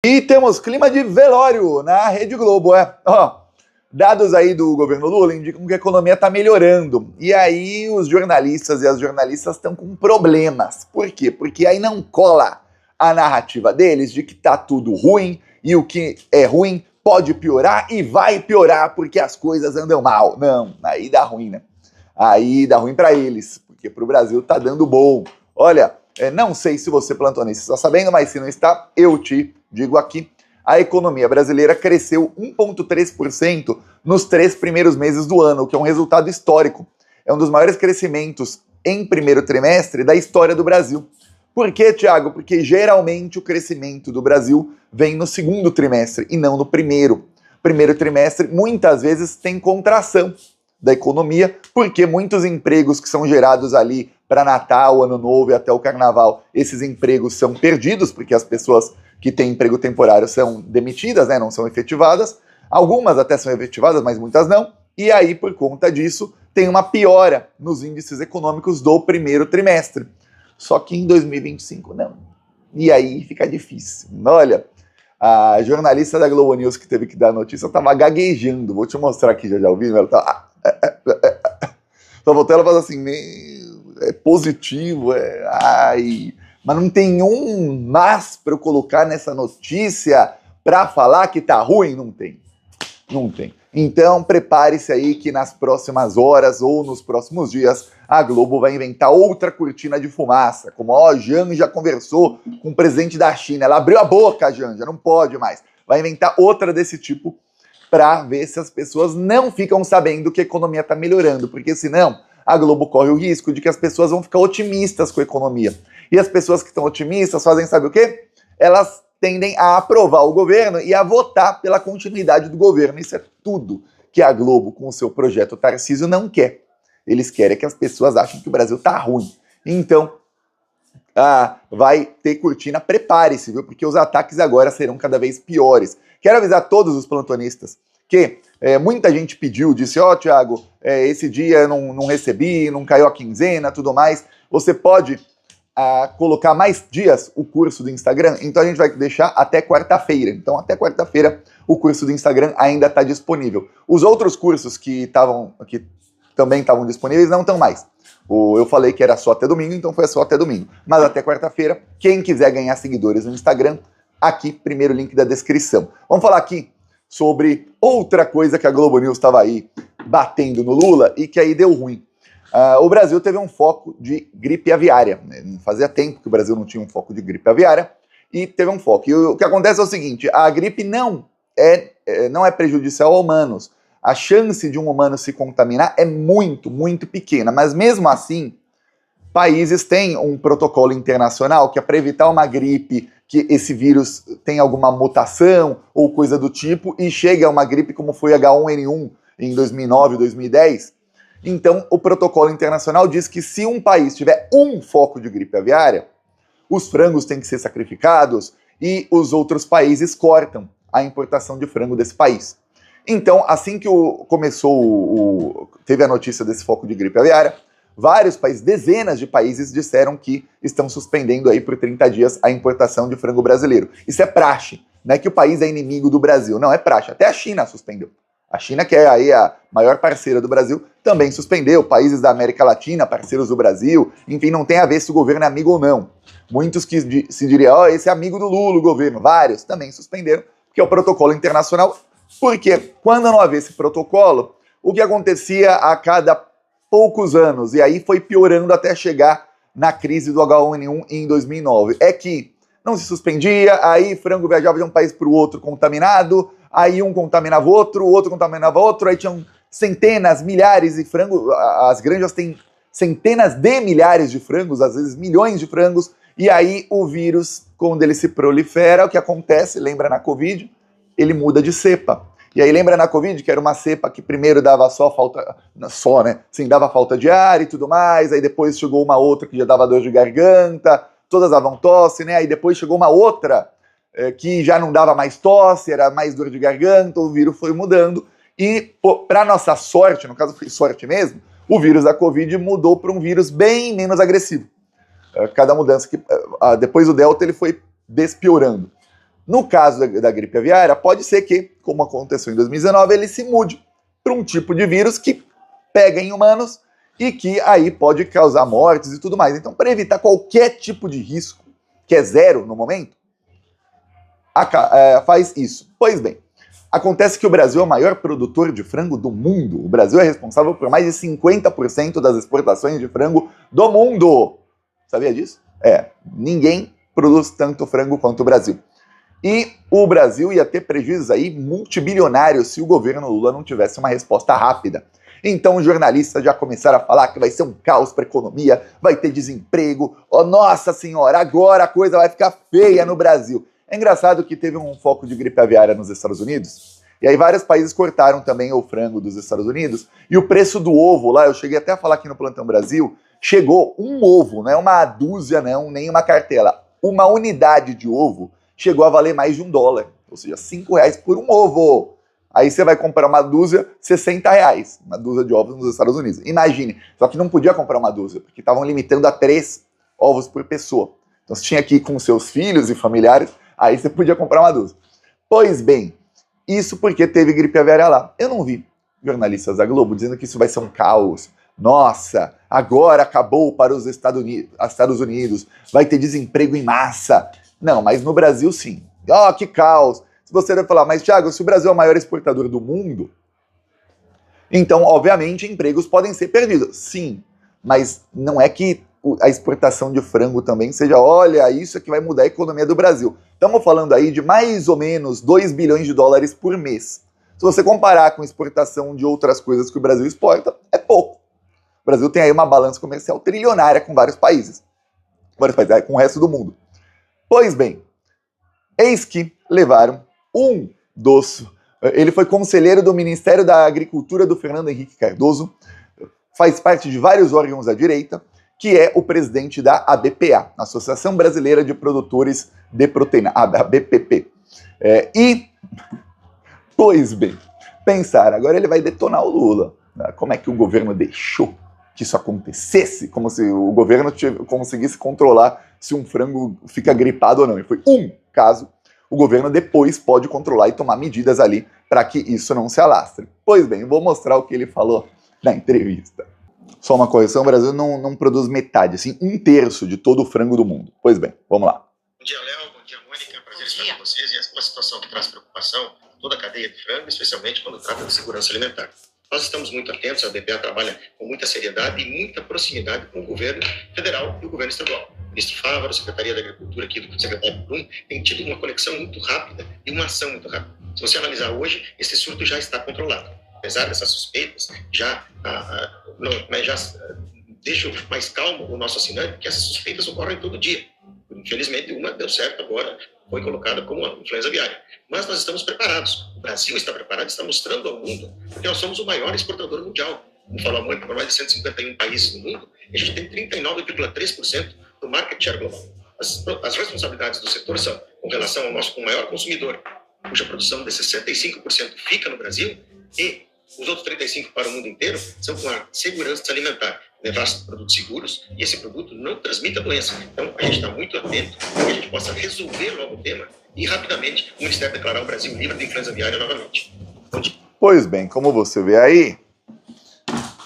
E temos clima de velório na Rede Globo, dados aí do governo Lula indicam que a economia está melhorando. E aí os jornalistas e as jornalistas estão com problemas. Por quê? Porque aí não cola a narrativa deles de que tá tudo ruim e o que é ruim pode piorar e vai piorar porque as coisas andam mal. Não, aí dá ruim, né? Aí dá ruim para eles, porque pro Brasil tá dando bom. Olha, não sei se você, plantonista, está sabendo, mas se não está, eu te digo aqui. A economia brasileira cresceu 1,3% nos 3 primeiros meses do ano, o que é um resultado histórico. É um dos maiores crescimentos em primeiro trimestre da história do Brasil. Por quê, Thiago? Porque geralmente o crescimento do Brasil vem no segundo trimestre e não no primeiro. Primeiro trimestre, muitas vezes, tem contração da economia, porque muitos empregos que são gerados ali para Natal, Ano Novo e até o Carnaval, esses empregos são perdidos, porque as pessoas que têm emprego temporário são demitidas, né, não são efetivadas. Algumas até são efetivadas, mas muitas não. E aí, por conta disso, tem uma piora nos índices econômicos do primeiro trimestre. Só que em 2025 não. E aí fica difícil. Olha, a jornalista da Globo News que teve que dar a notícia estava gaguejando. Vou te mostrar aqui, já ouviu? Ela tá... Só voltou ela fala assim, é positivo, ai... Mas não tem um mas para eu colocar nessa notícia para falar que tá ruim? Não tem. Não tem. Então prepare-se aí que nas próximas horas ou nos próximos dias a Globo vai inventar outra cortina de fumaça. Como a Janja conversou com o presidente da China. Ela abriu a boca, Janja, não pode mais. Vai inventar outra desse tipo para ver se as pessoas não ficam sabendo que a economia está melhorando. Porque senão a Globo corre o risco de que as pessoas vão ficar otimistas com a economia. E as pessoas que estão otimistas fazem, sabe o quê? Elas tendem a aprovar o governo e a votar pela continuidade do governo. Isso é tudo que a Globo, com o seu projeto Tarcísio, não quer. Eles querem que as pessoas achem que o Brasil tá ruim. Então, vai ter cortina, prepare-se, viu? Porque os ataques agora serão cada vez piores. Quero avisar todos os plantonistas que muita gente pediu, disse, Thiago, esse dia eu não recebi, não caiu a quinzena, tudo mais. Você pode colocar mais dias o curso do Instagram, então a gente vai deixar até quarta-feira. Então até quarta-feira o curso do Instagram ainda está disponível. Os outros cursos que também estavam disponíveis não estão mais. Eu falei que era só até domingo, então foi só até domingo. Mas até quarta-feira, quem quiser ganhar seguidores no Instagram, aqui, primeiro link da descrição. Vamos falar aqui sobre outra coisa que a Globo News estava aí batendo no Lula e que aí deu ruim. O Brasil teve um foco de gripe aviária. Fazia tempo que o Brasil não tinha um foco de gripe aviária e teve um foco. E o que acontece é o seguinte, a gripe não é prejudicial a humanos. A chance de um humano se contaminar é muito, muito pequena. Mas mesmo assim, países têm um protocolo internacional que é para evitar uma gripe, que esse vírus tem alguma mutação ou coisa do tipo e chega a uma gripe como foi H1N1 em 2009, 2010. Então, o protocolo internacional diz que se um país tiver um foco de gripe aviária, os frangos têm que ser sacrificados e os outros países cortam a importação de frango desse país. Então, assim que teve a notícia desse foco de gripe aviária, vários países, dezenas de países disseram que estão suspendendo aí por 30 dias a importação de frango brasileiro. Isso é praxe, não é que o país é inimigo do Brasil, não, é praxe. Até a China suspendeu. A China, que é aí a maior parceira do Brasil, também suspendeu. Países da América Latina, parceiros do Brasil, enfim, não tem a ver se o governo é amigo ou não. Muitos que se diriam, esse é amigo do Lula, o governo. Vários também suspenderam, porque é o protocolo internacional. Porque quando não havia esse protocolo, o que acontecia a cada poucos anos, e aí foi piorando até chegar na crise do H1N1 em 2009, é que não se suspendia, aí frango viajava de um país para o outro contaminado, aí um contaminava o outro contaminava outro, aí tinham centenas, milhares de frangos, as granjas têm centenas de milhares de frangos, às vezes milhões de frangos, e aí o vírus, quando ele se prolifera, o que acontece, lembra na Covid, ele muda de cepa. E aí lembra na Covid que era uma cepa que primeiro dava dava falta de ar e tudo mais, aí depois chegou uma outra que já dava dor de garganta, todas davam tosse, né? Aí depois chegou uma outra que já não dava mais tosse, era mais dor de garganta, o vírus foi mudando. E, para nossa sorte, no caso foi sorte mesmo, o vírus da Covid mudou para um vírus bem menos agressivo. Cada mudança, depois do Delta, ele foi despiorando. No caso da gripe aviária, pode ser que, como aconteceu em 2019, ele se mude para um tipo de vírus que pega em humanos e que aí pode causar mortes e tudo mais. Então, para evitar qualquer tipo de risco, que é zero no momento, faz isso. Pois bem, acontece que o Brasil é o maior produtor de frango do mundo. O Brasil é responsável por mais de 50% das exportações de frango do mundo. Sabia disso? Ninguém produz tanto frango quanto o Brasil. E o Brasil ia ter prejuízos aí multibilionários se o governo Lula não tivesse uma resposta rápida. Então os jornalistas já começaram a falar que vai ser um caos para a economia, vai ter desemprego, nossa senhora, agora a coisa vai ficar feia no Brasil. É engraçado que teve um foco de gripe aviária nos Estados Unidos, e aí vários países cortaram também o frango dos Estados Unidos, e o preço do ovo lá, eu cheguei até a falar aqui no Plantão Brasil, chegou um ovo, não é uma dúzia não, nem uma cartela, uma unidade de ovo chegou a valer mais de $1, ou seja, R$5 por um ovo. Aí você vai comprar uma dúzia, R$60, uma dúzia de ovos nos Estados Unidos. Imagine, só que não podia comprar uma dúzia, porque estavam limitando a 3 ovos por pessoa. Então você tinha que ir com seus filhos e familiares, aí você podia comprar uma dúzia. Pois bem, isso porque teve gripe aviária lá. Eu não vi jornalistas da Globo dizendo que isso vai ser um caos. Nossa, agora acabou para os Estados Unidos, vai ter desemprego em massa. Não, mas no Brasil sim. Que caos. Se você vai falar, mas Thiago, se o Brasil é o maior exportador do mundo, então, obviamente, empregos podem ser perdidos. Sim, mas não é que a exportação de frango também seja, olha, isso é que vai mudar a economia do Brasil. Estamos falando aí de mais ou menos $2 bilhões por mês. Se você comparar com a exportação de outras coisas que o Brasil exporta, é pouco. O Brasil tem aí uma balança comercial trilionária com vários países, com o resto do mundo. Pois bem, eis que levaram ele foi conselheiro do Ministério da Agricultura do Fernando Henrique Cardoso, faz parte de vários órgãos da direita, que é o presidente da ABPA, Associação Brasileira de Produtores de Proteína, a BPP. Pois bem, pensaram, agora ele vai detonar o Lula. Como é que o governo deixou que isso acontecesse? Como se o governo conseguisse controlar se um frango fica gripado ou não. E foi um caso. O governo depois pode controlar e tomar medidas ali para que isso não se alastre. Pois bem, vou mostrar o que ele falou na entrevista. Só uma correção, o Brasil não produz metade, assim, 1/3 de todo o frango do mundo. Pois bem, vamos lá. Bom dia, Léo. Bom dia, Mônica. É um prazer estar com vocês. E essa é uma situação que traz preocupação toda a cadeia de frango, especialmente quando trata de segurança alimentar. Nós estamos muito atentos, a BPA trabalha com muita seriedade e muita proximidade com o governo federal e o governo estadual. O ministro Fávaro, a Secretaria da Agricultura aqui do secretário Brum, tem tido uma conexão muito rápida e uma ação muito rápida. Se você analisar hoje, esse surto já está controlado. Apesar dessas suspeitas, já deixo mais calmo o nosso assinante, que essas suspeitas ocorrem todo dia. Infelizmente, uma deu certo agora, foi colocada como uma influenza aviária. Mas nós estamos preparados. O Brasil está preparado, está mostrando ao mundo, porque nós somos o maior exportador mundial. Como falou a Mônica, por mais de 151 países no mundo, a gente tem 39,3% do market share global. As responsabilidades do setor são com relação ao nosso maior consumidor, cuja produção de 65% fica no Brasil, e os outros 35% para o mundo inteiro são com a segurança alimentar. Levar produtos seguros e esse produto não transmite a doença. Então, a gente está muito atento para que a gente possa resolver logo o tema e, rapidamente, o Ministério declarar o Brasil livre de influenza aviária novamente. Pois bem, como você vê aí,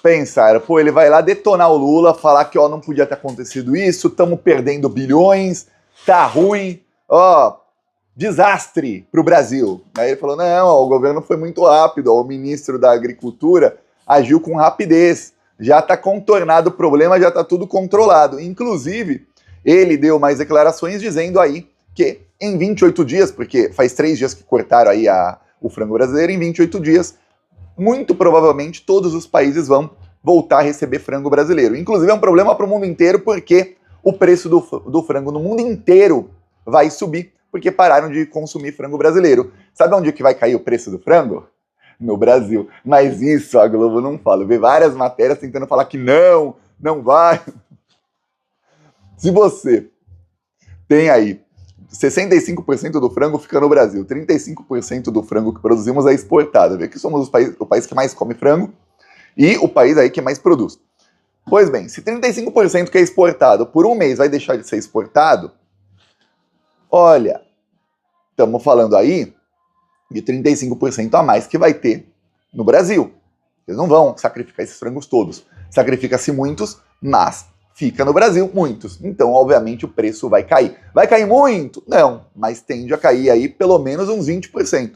pensaram, ele vai lá detonar o Lula, falar que não podia ter acontecido isso, estamos perdendo bilhões, tá ruim, desastre para o Brasil. Aí ele falou, não, o governo foi muito rápido, o ministro da Agricultura agiu com rapidez, já está contornado o problema, já está tudo controlado. Inclusive, ele deu mais declarações dizendo aí que em 28 dias, porque faz 3 dias que cortaram aí o frango brasileiro, em 28 dias, muito provavelmente todos os países vão voltar a receber frango brasileiro. Inclusive é um problema para o mundo inteiro, porque o preço do frango no mundo inteiro vai subir, porque pararam de consumir frango brasileiro. Sabe onde que vai cair o preço do frango? No Brasil. Mas isso a Globo não fala. Vê várias matérias tentando falar que não vai. Se você tem aí 65% do frango fica no Brasil, 35% do frango que produzimos é exportado. Vê que somos o país que mais come frango e o país aí que mais produz. Pois bem, se 35% que é exportado por um mês vai deixar de ser exportado, olha, estamos falando aí de 35% a mais que vai ter no Brasil. Eles não vão sacrificar esses frangos todos. Sacrifica-se muitos, mas fica no Brasil muitos. Então, obviamente, o preço vai cair. Vai cair muito? Não, mas tende a cair aí pelo menos uns 20%.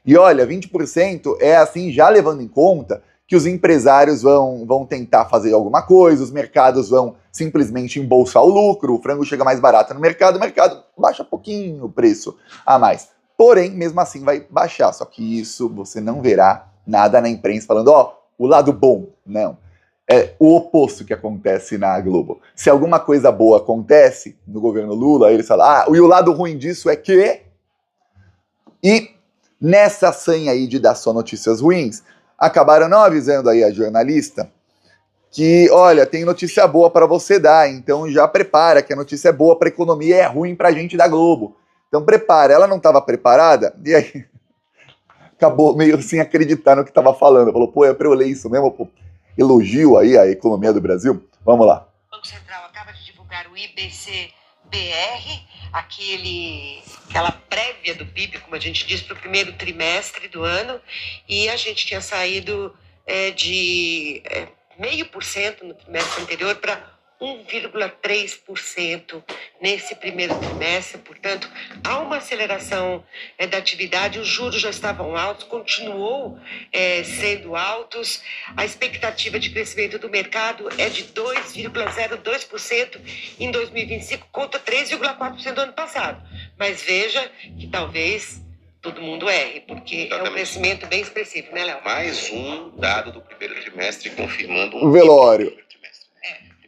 E olha, 20% é assim, já levando em conta que os empresários vão tentar fazer alguma coisa, os mercados vão simplesmente embolsar o lucro, o frango chega mais barato no mercado, o mercado baixa pouquinho o preço a mais. Porém, mesmo assim vai baixar, só que isso você não verá nada na imprensa falando, ó, o lado bom. Não. É o oposto que acontece na Globo. Se alguma coisa boa acontece no governo Lula, eles falam, e o lado ruim disso é que... E nessa sanha aí de dar só notícias ruins, acabaram não avisando aí a jornalista que, olha, tem notícia boa para você dar, então já prepara, que a notícia é boa para a economia e é ruim para a gente da Globo. Então prepara. Ela não estava preparada, e aí acabou meio sem acreditar no que estava falando. Falou, pô, é para eu ler isso mesmo, pô. Elogio aí a economia do Brasil. Vamos lá. O Banco Central acaba de divulgar o IBC-BR, aquela prévia do PIB, como a gente diz, para o primeiro trimestre do ano, e a gente tinha saído de 0,5% no trimestre anterior para 1,3% nesse primeiro trimestre. Portanto, há uma aceleração da atividade, os juros já estavam altos, continuou sendo altos, a expectativa de crescimento do mercado é de 2,02% em 2025 contra 3,4% do ano passado. Mas veja que talvez todo mundo erre, porque é um crescimento bem expressivo, né, Léo? Mais um dado do primeiro trimestre confirmando um velório.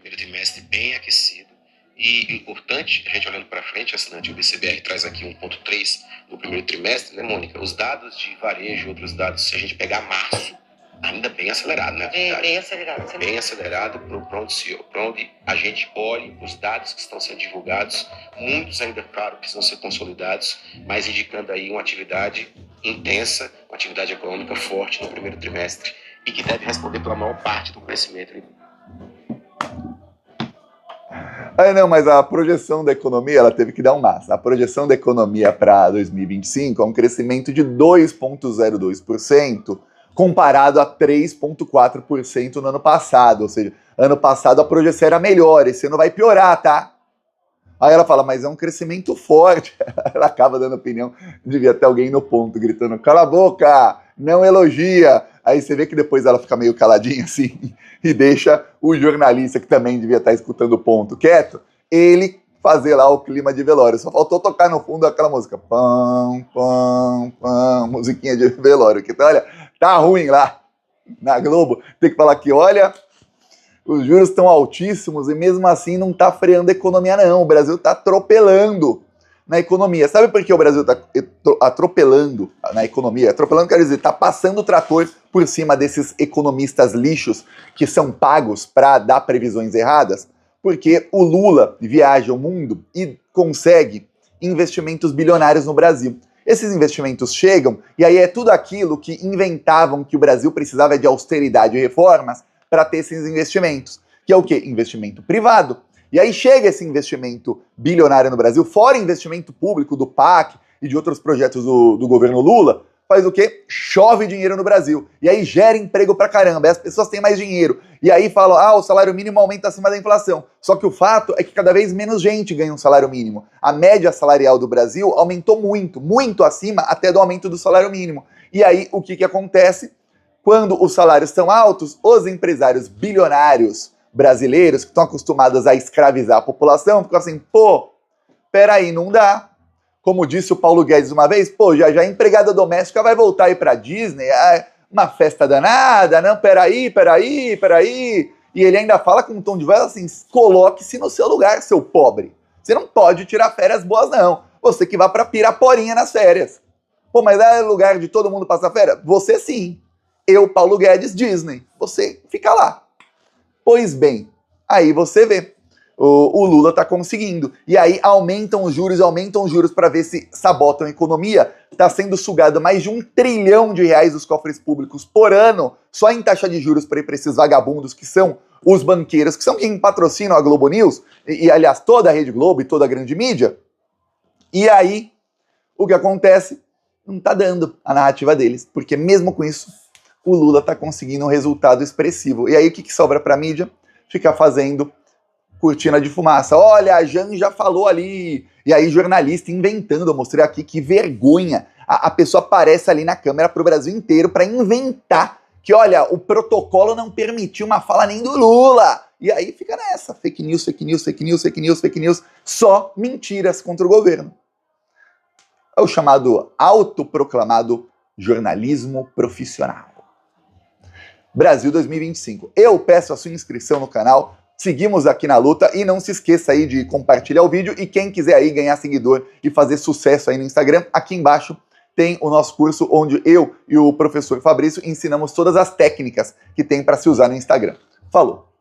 Primeiro trimestre bem aquecido e importante, a gente olhando para frente, assinante, o BCBR traz aqui 1,3 no primeiro trimestre, né, Mônica? Os dados de varejo e outros dados, se a gente pegar março, ainda bem acelerado, né? Bem acelerado. Bem acelerado para onde a gente olhe os dados que estão sendo divulgados, muitos ainda, claro, precisam ser consolidados, mas indicando aí uma atividade intensa, uma atividade econômica forte no primeiro trimestre e que deve responder pela maior parte do crescimento. Não, mas a projeção da economia, ela teve que dar um mas. A projeção da economia para 2025 é um crescimento de 2,02%, comparado a 3,4% no ano passado. Ou seja, ano passado a projeção era melhor, esse ano vai piorar, tá? Aí ela fala, mas é um crescimento forte. Ela acaba dando opinião, devia ter alguém no ponto gritando, cala a boca, não elogia. Aí você vê que depois ela fica meio caladinha assim e deixa o jornalista, que também devia estar escutando o ponto quieto, ele fazer lá o clima de velório. Só faltou tocar no fundo aquela música, pam, pam, pam, musiquinha de velório. Que olha, tá ruim lá na Globo. Tem que falar que, olha, os juros estão altíssimos e mesmo assim não tá freando a economia não. O Brasil tá atropelando na economia. Sabe por que o Brasil está atropelando na economia? Atropelando quer dizer, está passando o trator por cima desses economistas lixos que são pagos para dar previsões erradas? Porque o Lula viaja o mundo e consegue investimentos bilionários no Brasil. Esses investimentos chegam e aí é tudo aquilo que inventavam que o Brasil precisava de austeridade e reformas para ter esses investimentos. Que é o quê? Investimento privado. E aí chega esse investimento bilionário no Brasil, fora investimento público do PAC e de outros projetos do governo Lula, faz o quê? Chove dinheiro no Brasil. E aí gera emprego pra caramba, e as pessoas têm mais dinheiro. E aí falam, o salário mínimo aumenta acima da inflação. Só que o fato é que cada vez menos gente ganha um salário mínimo. A média salarial do Brasil aumentou muito, muito acima até do aumento do salário mínimo. E aí o que acontece? Quando os salários são altos, os empresários bilionários brasileiros que estão acostumados a escravizar a população, ficam assim, peraí, não dá. Como disse o Paulo Guedes uma vez, já a empregada doméstica vai voltar aí pra Disney, uma festa danada, não, peraí. E ele ainda fala com um tom de voz assim, coloque-se no seu lugar, seu pobre. Você não pode tirar férias boas, não. Você que vai pra Piraporinha nas férias. Mas é lugar de todo mundo passar férias? Você sim. Eu, Paulo Guedes, Disney. Você fica lá. Pois bem, aí você vê, o Lula está conseguindo. E aí aumentam os juros para ver se sabotam a economia. Está sendo sugado mais de R$1 trilhão dos cofres públicos por ano, só em taxa de juros para esses vagabundos que são os banqueiros, que são quem patrocinam a Globo News, e aliás, toda a Rede Globo e toda a grande mídia. E aí, O que acontece? Não tá dando a narrativa deles, porque mesmo com isso, o Lula tá conseguindo um resultado expressivo. E aí o que sobra pra mídia? Ficar fazendo cortina de fumaça. Olha, a Jane já falou ali. E aí jornalista inventando, eu mostrei aqui, que vergonha. A pessoa aparece ali na câmera pro Brasil inteiro para inventar que, olha, o protocolo não permitiu uma fala nem do Lula. E aí fica nessa, fake news, fake news, fake news, fake news, fake news, só mentiras contra o governo. É o chamado autoproclamado jornalismo profissional. Brasil 2025. Eu peço a sua inscrição no canal, seguimos aqui na luta e não se esqueça aí de compartilhar o vídeo e quem quiser aí ganhar seguidor e fazer sucesso aí no Instagram, aqui embaixo tem o nosso curso onde eu e o professor Fabrício ensinamos todas as técnicas que tem para se usar no Instagram. Falou!